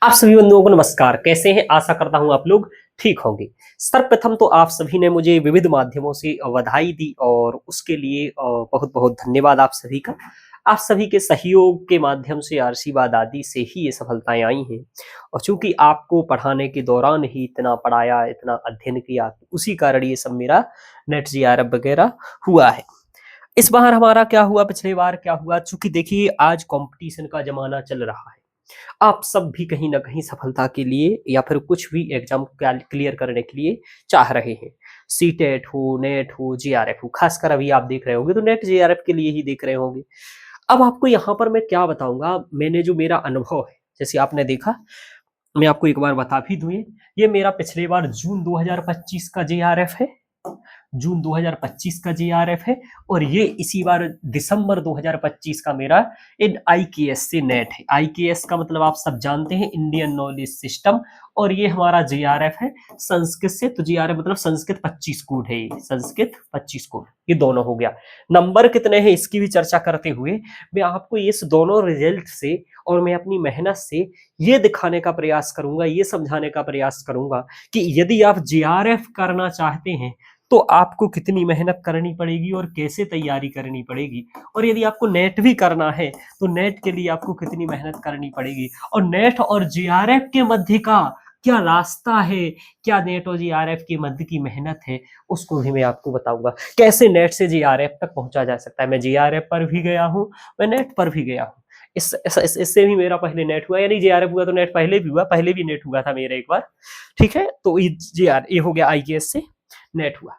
आप सभी बंधुओं को नमस्कार। कैसे हैं? आशा करता हूं आप लोग ठीक होंगे। सर्वप्रथम तो आप सभी ने मुझे विविध माध्यमों से बधाई दी और उसके लिए बहुत बहुत धन्यवाद आप सभी का। आप सभी के सहयोग के माध्यम से, आशीर्वाद आदि से ही ये सफलताएं आई हैं। और चूंकि आपको पढ़ाने के दौरान ही इतना पढ़ाया, इतना अध्ययन किया, उसी कारण ये सब मेरा नेट जीआरएफ वगैरह हुआ है। इस बार हमारा क्या हुआ, पिछले बार क्या हुआ, चूंकि देखिए आज कंपटीशन का जमाना चल रहा है। आप सब भी कहीं ना कहीं सफलता के लिए या फिर कुछ भी एग्जाम क्लियर करने के लिए चाह रहे हैं। सीटेट हो, नेट हो, जीआरएफ हो, खासकर अभी आप देख रहे होंगे तो नेट जीआरएफ के लिए ही देख रहे होंगे। अब आपको यहाँ पर मैं क्या बताऊंगा, मैंने जो मेरा अनुभव है, जैसे आपने देखा, मैं आपको एक बार बता भी दूं, ये मेरा पिछले बार जून 2025 का जीआरएफ है। जून 2025 का जीआरएफ है और ये इसी बार दिसंबर 2025 का मेरा इन आईकेएस से नेट है। आईकेएस का मतलब आप सब जानते हैं, इंडियन नॉलेज सिस्टम। और ये हमारा जीआरएफ है संस्कृत से, तो जीआरएफ मतलब संस्कृत 25 कोड है, ये संस्कृत 25 कोड, ये दोनों हो गया। नंबर कितने हैं इसकी भी चर्चा करते हुए मैं आपको इस दोनों रिजल्ट से और मैं अपनी मेहनत से ये दिखाने का प्रयास करूंगा, ये समझाने का प्रयास करूंगा कि यदि आप जीआरएफ करना चाहते हैं तो आपको कितनी मेहनत करनी पड़ेगी और कैसे तैयारी करनी पड़ेगी, और यदि आपको नेट भी करना है तो नेट के लिए आपको कितनी मेहनत करनी पड़ेगी, और नेट और जीआरएफ के मध्य का क्या रास्ता है, क्या नेट और जीआरएफ के मध्य की मेहनत है, उसको भी मैं आपको बताऊंगा। कैसे नेट से जीआरएफ तक पहुंचा जा सकता है। मैं जीआरएफ पर भी गया हूं, मैं नेट पर भी गया हूं। इससे भी मेरा पहले नेट हुआ, यानी जीआरएफ हुआ तो नेट पहले भी हुआ, पहले भी नेट हुआ था मेरा एक बार। ठीक है, तो ये हो गया आईकेएस से नेट हुआ।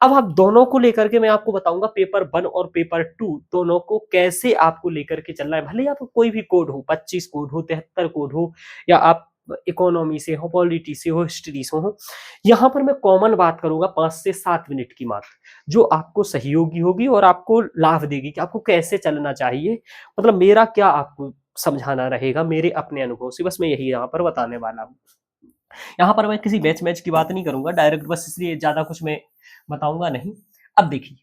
अब आप दोनों को लेकर के मैं आपको बताऊंगा, पेपर 1 और पेपर 2 दोनों को कैसे आपको लेकर के चलना है। भले आप कोई भी कोड हो, 25 कोड हो, 73 कोड हो, या आप इकोनॉमी से हो, पॉलिटी से हो, हिस्ट्री से हो, यहाँ पर मैं कॉमन बात करूंगा 5 से 7 मिनट की मात्र, जो आपको सहयोगी होगी और आपको लाभ देगी कि आपको कैसे चलना चाहिए। मतलब मेरा क्या आपको समझाना रहेगा मेरे अपने अनुभव से, बस मैं यही यहाँ पर बताने वाला हूँ। यहाँ पर मैं किसी मैच की बात नहीं करूंगा डायरेक्ट, बस इसलिए ज्यादा कुछ मैं बताऊंगा नहीं। अब देखिए,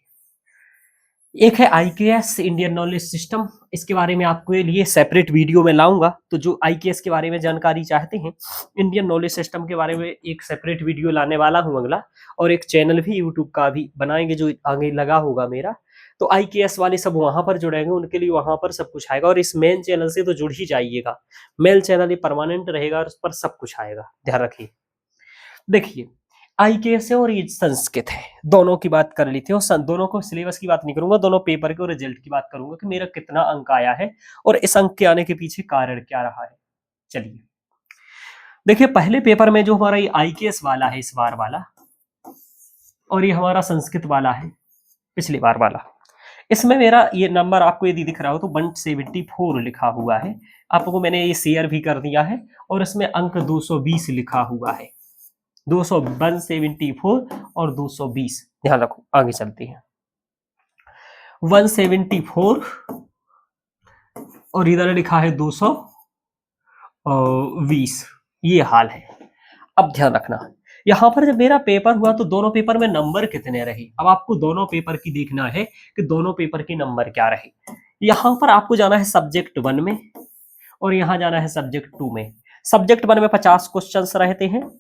एक है आईकेएस इंडियन नॉलेज सिस्टम, इसके बारे में आपको लिए सेपरेट वीडियो में लाऊंगा। तो जो आईकेएस के बारे में जानकारी चाहते हैं, इंडियन नॉलेज सिस्टम के बारे में एक सेपरेट वीडियो लाने वाला हूं अगला, और एक चैनल भी यूट्यूब का भी बनाएंगे जो आगे लगा होगा मेरा। तो आईकेएस वाले सब वहां पर जुड़ेंगे, उनके लिए वहां पर सब कुछ आएगा, और इस मेन चैनल से तो जुड़ ही जाइएगा। मेल चैनल ये परमानेंट रहेगा और उस पर सब कुछ आएगा, ध्यान रखिए। देखिए, आईकेएस है और ये संस्कृत है, दोनों की बात कर ली थी, और दोनों को सिलेबस की बात नहीं करूंगा, दोनों पेपर के और रिजल्ट की बात करूंगा कि मेरा कितना अंक आया है और इस अंक के आने के पीछे कारण क्या रहा है। चलिए देखिए, पहले पेपर में जो हमारा ये आईकेएस वाला है इस बार वाला, और ये हमारा संस्कृत वाला है पिछली बार वाला, इसमें मेरा ये नंबर आपको यदि दिख रहा हो तो 174 लिखा हुआ है। आपको मैंने ये शेयर भी कर दिया है, और इसमें अंक 220 लिखा हुआ है। 174 और 220, ध्यान रखो, आगे चलते हैं। 174 और इधर लिखा है 220, ये हाल है। अब ध्यान रखना, यहां पर जब मेरा पेपर हुआ तो दोनों पेपर में नंबर कितने रहे। अब आपको दोनों पेपर की देखना है कि दोनों पेपर के नंबर क्या रहे। यहां पर आपको जाना है सब्जेक्ट 1 में और यहां जाना है सब्जेक्ट 2 में। सब्जेक्ट 1 में 50 क्वेश्चंस रहते हैं,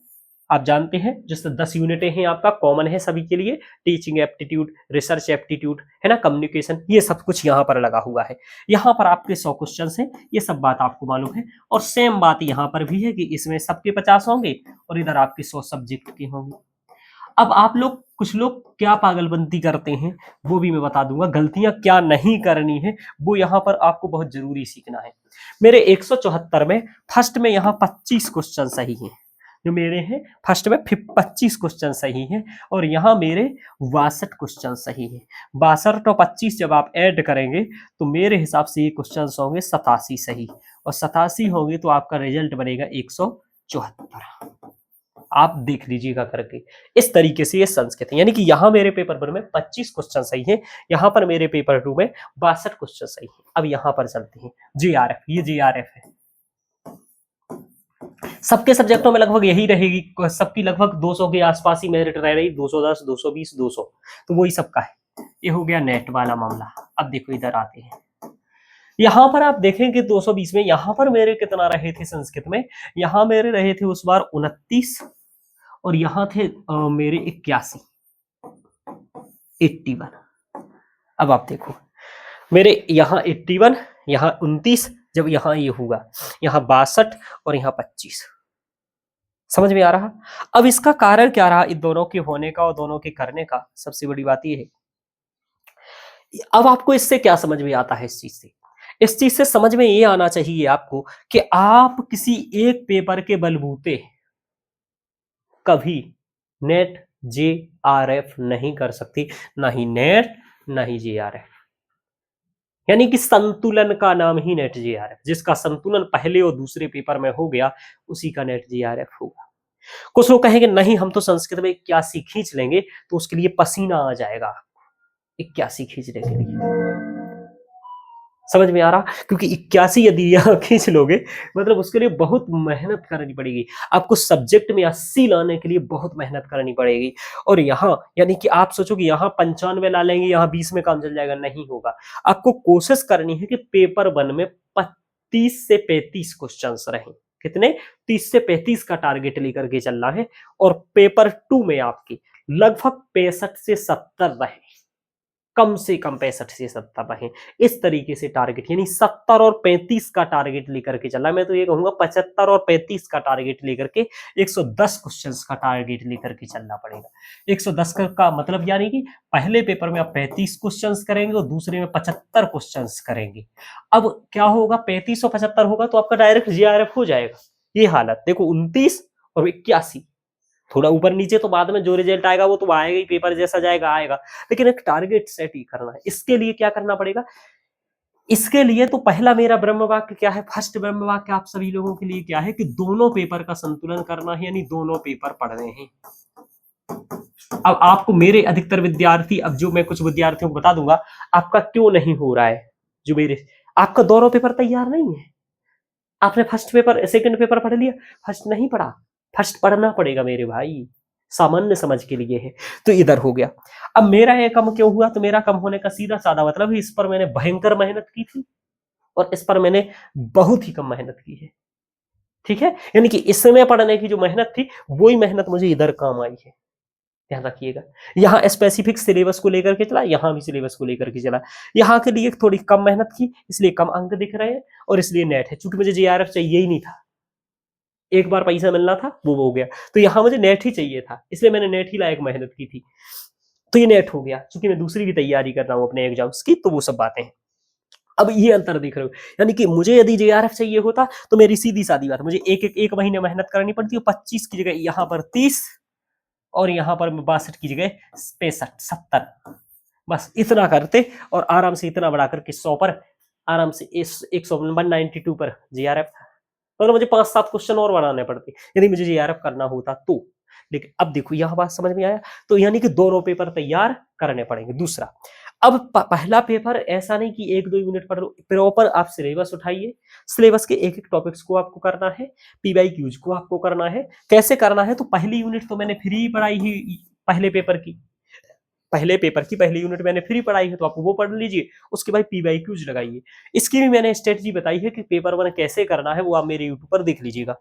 आप जानते हैं, जिससे 10 यूनिटें हैं, आपका कॉमन है सभी के लिए, टीचिंग एप्टीट्यूड, रिसर्च एप्टीट्यूड, है ना, कम्युनिकेशन, ये सब कुछ यहाँ पर लगा हुआ है। यहाँ पर आपके 100 क्वेश्चन हैं, ये सब बात आपको मालूम है। और सेम बात यहाँ पर भी है कि इसमें सबके 50 होंगे और इधर आपके 100 सब्जेक्ट के होंगे। अब आप लोग, कुछ लोग क्या पागलबंदी करते हैं वो भी मैं बता दूंगा, गलतियां क्या नहीं करनी है वो यहाँ पर आपको बहुत जरूरी सीखना है। मेरे 174 में फर्स्ट में यहाँ 25 क्वेश्चन सही हैं, जो मेरे हैं फर्स्ट में 25 क्वेश्चन सही हैं, और यहाँ मेरे 62 क्वेश्चन सही हैं। 62 और 25 जब आप ऐड करेंगे तो मेरे हिसाब से ये क्वेश्चन होंगे 87 सही, और 87 होंगे तो आपका रिजल्ट बनेगा 174। आप देख लीजिएगा करके, इस तरीके से ये संस्कृत है। यानी कि यहाँ मेरे पेपर 1 में 25 क्वेश्चन सही हैं, यहाँ पर मेरे पेपर 2 में 62 क्वेश्चन सही हैं। अब यहाँ पर चलते हैं जीआरएफ, ये जीआरएफ है। सबके सब्जेक्टों में लगभग यही रहेगी, सबकी लगभग 200 के आसपास ही मेरिट रह रही, 210, 220, 200, तो वही सबका है। ये हो गया नेट वाला मामला। अब देखो इधर आते हैं, यहां पर आप देखेंगे 220 में, यहां पर मेरे कितना रहे थे संस्कृत में, यहां मेरे रहे थे उस बार 29 और यहां थे मेरे 81, 81। अब आप देखो मेरे यहाँ 81, यहाँ 29, जब यहाँ ये हुआ यहाँ 62 और यहाँ 25। समझ में आ रहा? अब इसका कारण क्या रहा इन दोनों के होने का और दोनों के करने का? सबसे बड़ी बात ये है, अब आपको इससे क्या समझ में आता है? इस चीज से समझ में ये आना चाहिए आपको कि आप किसी एक पेपर के बलबूते कभी नेट जेआरएफ नहीं कर सकती, ना ही नेट ना ही जेआरएफ। यानी कि संतुलन का नाम ही नेट जेआरएफ, जिसका संतुलन पहले और दूसरे पेपर में हो गया उसी का नेट जेआरएफ होगा। कुछ लोग कहेंगे नहीं हम तो संस्कृत में 81 खींच लेंगे, तो उसके लिए पसीना आ जाएगा 81 खींचने के लिए। समझ में आ रहा? क्योंकि 81 यदि यहाँ खींच लोगे मतलब उसके लिए बहुत मेहनत करनी पड़ेगी आपको, सब्जेक्ट में 80 लाने के लिए बहुत मेहनत करनी पड़ेगी। और यहाँ यानी कि आप सोचोगे यहाँ 95 ला लेंगे, यहाँ 20 में काम चल जाएगा, नहीं होगा। आपको कोशिश करनी है कि पेपर 1 में 30 से 35 क्वेश्चन रहें। कितने? 30 से 35 का टारगेट लेकर के चलना है। और पेपर 2 में आपकी लगभग 65 से 70 रहे, कम से कम 65 से 70 रहे। इस तरीके से टारगेट, यानी 70 और 35 का टारगेट लेकर के चलना। मैं तो ये कहूंगा 75 और 35 का टारगेट लेकर के 110 क्वेश्चंस का टारगेट लेकर के चलना पड़ेगा। 110 का मतलब यानी कि पहले पेपर में आप 35 क्वेश्चंस करेंगे और दूसरे में 75 क्वेश्चंस करेंगे। अब क्या होगा, 35 और 75 होगा तो आपका डायरेक्ट जेआरएफ हो जाएगा। ये हालत देखो, 29 और 81, थोड़ा ऊपर नीचे तो बाद में जो रिजल्ट आएगा वो तो आएगा ही, पेपर जैसा जाएगा आएगा, लेकिन एक टारगेट सेट ही करना है। इसके लिए क्या करना पड़ेगा? इसके लिए तो पहला मेरा ब्रह्म वाक्य क्या है, फर्स्ट ब्रह्म वाक्य आप सभी लोगों के लिए क्या है कि दोनों पेपर का संतुलन करना है, यानी दोनों पेपर पढ़ने हैं। अब आपको मेरे अधिकतर विद्यार्थी, अब जो मैं कुछ विद्यार्थियों को बता दूंगा आपका क्यों नहीं हो रहा है, जो मेरे आपका दोनों पेपर तैयार नहीं है। आपने फर्स्ट पेपर सेकंड पेपर पढ़ लिया, फर्स्ट नहीं पढ़ा, फर्स्ट पढ़ना पड़ेगा मेरे भाई, सामान्य समझ के लिए है। तो इधर हो गया। अब मेरा ये कम क्यों हुआ? तो मेरा कम होने का सीधा साधा मतलब है इस पर मैंने भयंकर मेहनत की थी और इस पर मैंने बहुत ही कम मेहनत की है। ठीक है, यानी कि इसमें पढ़ने की जो मेहनत थी वही मेहनत मुझे इधर काम आई है, ध्यान रखिएगा। यहाँ स्पेसिफिक सिलेबस को लेकर के चला, यहाँ भी सिलेबस को लेकर के चला। यहाँ के लिए थोड़ी कम मेहनत की, इसलिए कम अंक दिख रहे हैं और इसलिए नेट है। चूंकि मुझे जेआरएफ चाहिए ही नहीं था, एक बार पैसा मिलना था वो हो गया, तो यहाँ मुझे नेट ही चाहिए था, इसलिए मैंने नेट ही लायक मेहनत की थी, तो ये नेट हो गया। चूंकि मैं दूसरी भी तैयारी कर रहा हूँ अपने एग्जाम्स की, तो वो सब बातें हैं। अब ये अंतर देख रहे हो, यानी कि मुझे यदि जेआरएफ चाहिए होता तो मेरी सीधी सादी बात, मुझे एक महीने मेहनत करनी पड़ती है, 25 की जगह यहाँ पर 30 और यहाँ पर 62 की जगह 65 70, बस इतना करते और आराम से इतना बढ़ा करके 100 पर आराम से 192 पर जेआरएफ था। तो मुझे 5-7 क्वेश्चन और बनाने पड़ते यदि मुझे जेआरएफ करना होता तो। लेकिन अब देखो यह बात समझ में आया, तो यानी कि दोनों पेपर तैयार करने पड़ेंगे। दूसरा, अब पहला पेपर ऐसा नहीं कि 1-2 यूनिट पढ़ लो, प्रॉपर आप सिलेबस उठाइए, सिलेबस के एक एक टॉपिक्स को आपको करना है, पीवाईक्यूज को आपको करना है। कैसे करना है? तो पहली यूनिट तो मैंने फ्री पढ़ाई ही, पहले पेपर की पहली यूनिट मैंने फ्री पढ़ाई है, तो आप वो पढ़ लीजिए, उसके बाद पीवाईक्यूज लगाइए। इसकी भी मैंने स्ट्रेटजी बताई है कि पेपर 1 कैसे करना है, वो आप मेरे यूट्यूब पर देख लीजिएगा।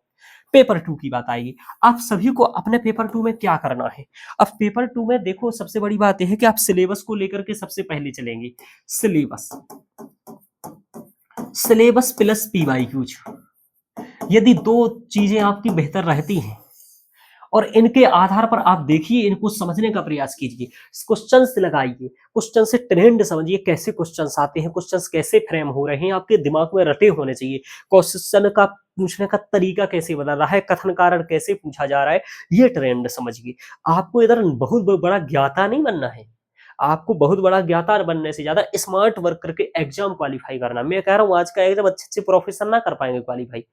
पेपर 2 की बात आएगी, आप सभी को अपने पेपर 2 में क्या करना है। अब पेपर 2 में देखो सबसे बड़ी बात यह है कि आप सिलेबस को लेकर के सबसे पहले चलेंगे। सिलेबस प्लस पीवाईक्यूज, यदि दो चीजें आपकी बेहतर रहती हैं और इनके आधार पर आप देखिए, इनको समझने का प्रयास कीजिए, क्वेश्चंस लगाइए, क्वेश्चन से ट्रेंड समझिए, कैसे क्वेश्चंस आते हैं, क्वेश्चंस कैसे फ्रेम हो रहे हैं, आपके दिमाग में रटे होने चाहिए। क्वेश्चन का पूछने का तरीका कैसे बदल रहा है, कथन कारण कैसे पूछा जा रहा है, ये ट्रेंड समझिए। आपको इधर बहुत बड़ा ज्ञाता नहीं बनना है, आपको बहुत बड़ा ज्ञाता बनने से ज्यादा स्मार्ट वर्क करके एग्जाम क्वालिफाई करना। मैं कह रहा हूँ आज का एग्जाम अच्छे अच्छे प्रोफेसर ना कर पाएंगे क्वालिफाई,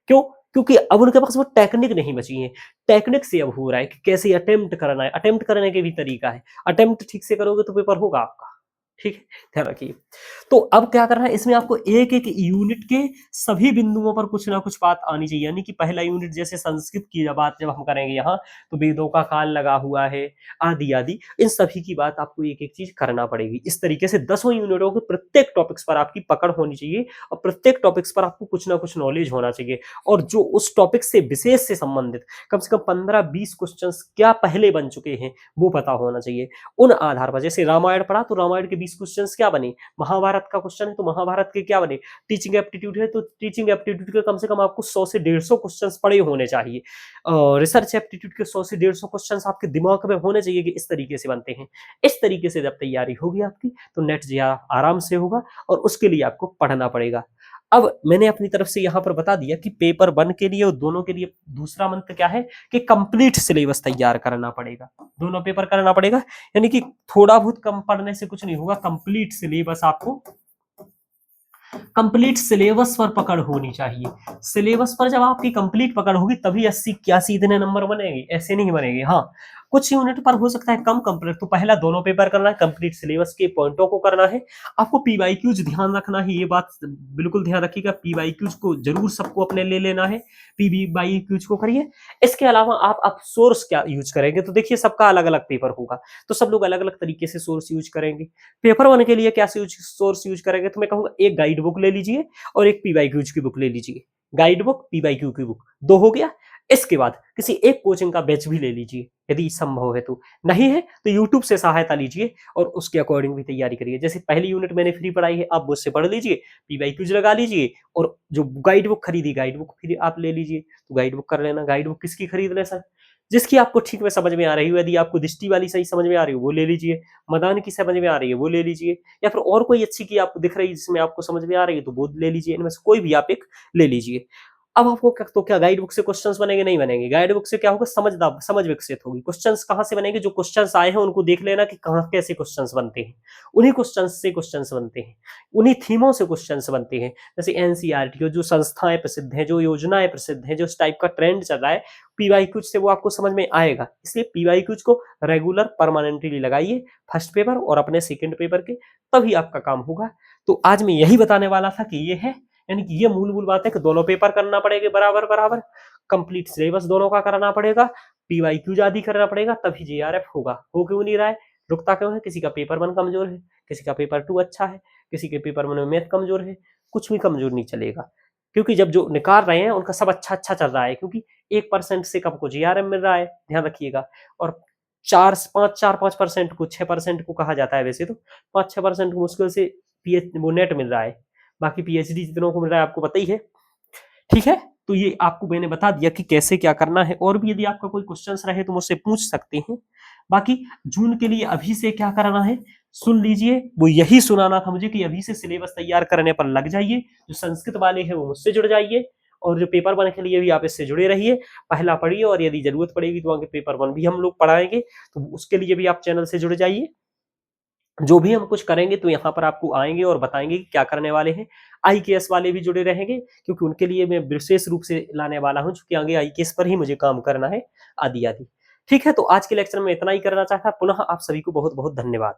क्यों? क्योंकि अब उनके पास वो टेक्निक नहीं बची है। टेक्निक से अब हो रहा है कि कैसे अटेम्प्ट करना है, अटेम्प्ट करने के भी तरीका है। अटेम्प्ट ठीक से करोगे तो पेपर होगा आपका, ठीक है, ध्यान रखिए। तो अब क्या करना है, इसमें आपको एक एक यूनिट के सभी बिंदुओं पर कुछ ना कुछ बात आनी चाहिए। यानी कि पहला यूनिट जैसे संस्कृत की बात जब हम करेंगे यहाँ, तो वेदों का काल लगा हुआ है, आदि आदि, इन सभी की बात आपको एक एक चीज करना पड़ेगी। इस तरीके से 10 यूनिटों के प्रत्येक टॉपिक्स पर आपकी पकड़ होनी चाहिए और प्रत्येक टॉपिक्स पर आपको कुछ ना कुछ नॉलेज होना चाहिए। और जो उस टॉपिक से विशेष से संबंधित कम से कम 15-20 क्वेश्चन क्या पहले बन चुके हैं वो पता होना चाहिए। उन आधार पर, जैसे रामायण पढ़ा तो रामायण के 20 क्वेश्चन क्या बने, महाभारत का क्वेश्चन है तो महाभारत के क्या बने, टीचिंग एप्टीट्यूड है तो टीचिंग एप्टीट्यूड के कम से कम आपको 100 से 150 क्वेश्चन पड़े होने चाहिए। रिसर्च एप्टीट्यूड के 100 से 150 क्वेश्चन आपके दिमाग में होने चाहिए कि इस तरीके से बनते हैं। इस तरीके से जब तैयारी होगी आपकी तो नेट जी आराम से होगा और उसके लिए आपको पढ़ना पड़ेगा। अब मैंने अपनी तरफ से यहां पर बता दिया कि पेपर 1 के लिए और दोनों के लिए दूसरा मंत्र क्या है कि कंप्लीट सिलेबस तैयार करना पड़ेगा। दोनों पेपर करना पड़ेगा, यानी कि थोड़ा बहुत कम पढ़ने से कुछ नहीं होगा। कंप्लीट सिलेबस आपको, कंप्लीट सिलेबस पर पकड़ होनी चाहिए। सिलेबस पर जब आपकी कंप्लीट पकड़ होगी तभी 80-81 इतने नंबर बनेंगे, ऐसे नहीं बनेंगे। हाँ, कुछ यूनिट पर हो सकता है कम कंप्लीट, तो पहला दोनों पेपर करना है, कंप्लीट सिलेबस के पॉइंटों को करना है। आपको पीवाईक्यूज ध्यान रखना है, ये बात बिल्कुल ध्यान रखिएगा। पीवाईक्यूज को जरूर सबको अपने ले लेना है, पीवाईक्यूज को करिए। इसके अलावा आप सोर्स क्या यूज करेंगे, तो देखिए सबका अलग अलग पेपर होगा, तो सब लोग अलग अलग तरीके से सोर्स यूज करेंगे। पेपर 1 के लिए क्या सोर्स यूज करेंगे, तो मैं कहूंगा एक गाइड बुक ले लीजिए और एक पीवाईक्यूज की बुक ले लीजिए। गाइड बुक, पीवाईक्यू की बुक, दो हो गया। इसके बाद किसी एक कोचिंग का बैच भी ले लीजिए यदि संभव है तो, नहीं है तो यूट्यूब से सहायता लीजिए और उसके अकॉर्डिंग भी तैयारी करिए। जैसे पहली यूनिट मैंने फ्री पढ़ाई है, आप मुझसे पढ़ लीजिए, पीवाईक्यूज लगा लीजिए और जो गाइड बुक खरीदी, गाइड बुक फिर आप ले लीजिए, तो गाइड बुक कर लेना। गाइड बुक किसकी खरीद ले सर, जिसकी आपको ठीक में समझ में आ रही हो। यदि आपको दृष्टि वाली सही समझ में आ रही हो वो ले लीजिए, मदान की समझ में आ रही है वो ले लीजिए, या फिर और कोई अच्छी की आपको दिख रही है जिसमें आपको समझ में आ रही है तो वो ले लीजिए। इनमें से कोई भी आप एक ले लीजिए। अब आपको क्या गाइड बुक से क्वेश्चंस बनेंगे, नहीं बनेंगे। गाइड बुक से क्या होगा, समझ विकसित होगी। क्वेश्चंस कहां से बनेंगे, जो क्वेश्चंस आए हैं उनको देख लेना कि कहां कैसे क्वेश्चंस बनते हैं, उन्हीं क्वेश्चंस से क्वेश्चंस बनते हैं, उन्हीं थीमों से क्वेश्चंस बनते हैं। जैसे एनसीईआरटी जो संस्थाएं प्रसिद्ध हैं, जो योजनाएं प्रसिद्ध हैं, जो इस टाइप का ट्रेंड चल रहा है, पीवाईक्यूज से वो आपको समझ में आएगा। इसलिए पीवाईक्यूज को रेगुलर परमानेंटली लगाइए फर्स्ट पेपर और अपने सेकंड पेपर के, तभी आपका काम होगा। तो आज मैं यही बताने वाला था कि ये है, यानी कि ये मूल बात है कि दोनों पेपर करना पड़ेगा बराबर बराबर, कंप्लीट सिलेबस दोनों का करना पड़ेगा, पीवाईक्यू आदि करना पड़ेगा, तभी जेआरएफ होगा। हो क्यों नहीं रहा है, रुकता क्यों है? किसी का पेपर 1 कमजोर है, किसी का पेपर 2 अच्छा है, किसी के पेपर 1 में मैथ कमजोर है, कुछ भी कमजोर नहीं चलेगा। क्योंकि जब जो निकाल रहे हैं उनका सब अच्छा अच्छा चल रहा है, क्योंकि 1% से कम को जेआरएफ मिल रहा है, ध्यान रखिएगा। और 4-5% को, 6% को कहा जाता है वैसे तो, 5-6% को मुश्किल से वो नेट मिल रहा है। बाकी पीएचडी जितनों को मिल रहा है आपको पता ही है। ठीक है, तो ये आपको मैंने बता दिया कि कैसे क्या करना है। और भी यदि आपका कोई क्वेश्चंस रहे तो मुझसे पूछ सकते हैं। बाकी जून के लिए अभी से क्या करना है सुन लीजिए, वो यही सुनाना था मुझे कि अभी से सिलेबस तैयार करने पर लग जाइए। जो संस्कृत वाले हैं वो मुझसे जुड़ जाइए, और जो पेपर 1 के लिए भी आप इससे जुड़े रहिए। पहला पढ़िए और यदि जरूरत पड़ेगी तो आगे पेपर 1 भी हम लोग पढ़ाएंगे, तो उसके लिए भी आप चैनल से जुड़ जाइए। जो भी हम कुछ करेंगे तो यहाँ पर आपको आएंगे और बताएंगे कि क्या करने वाले हैं। आईकेएस वाले भी जुड़े रहेंगे, क्योंकि उनके लिए मैं विशेष रूप से लाने वाला हूँ, क्योंकि आगे आईकेएस पर ही मुझे काम करना है, आदि आदि। ठीक है, तो आज के लेक्चर में इतना ही करना चाहता। पुनः आप सभी को बहुत बहुत धन्यवाद।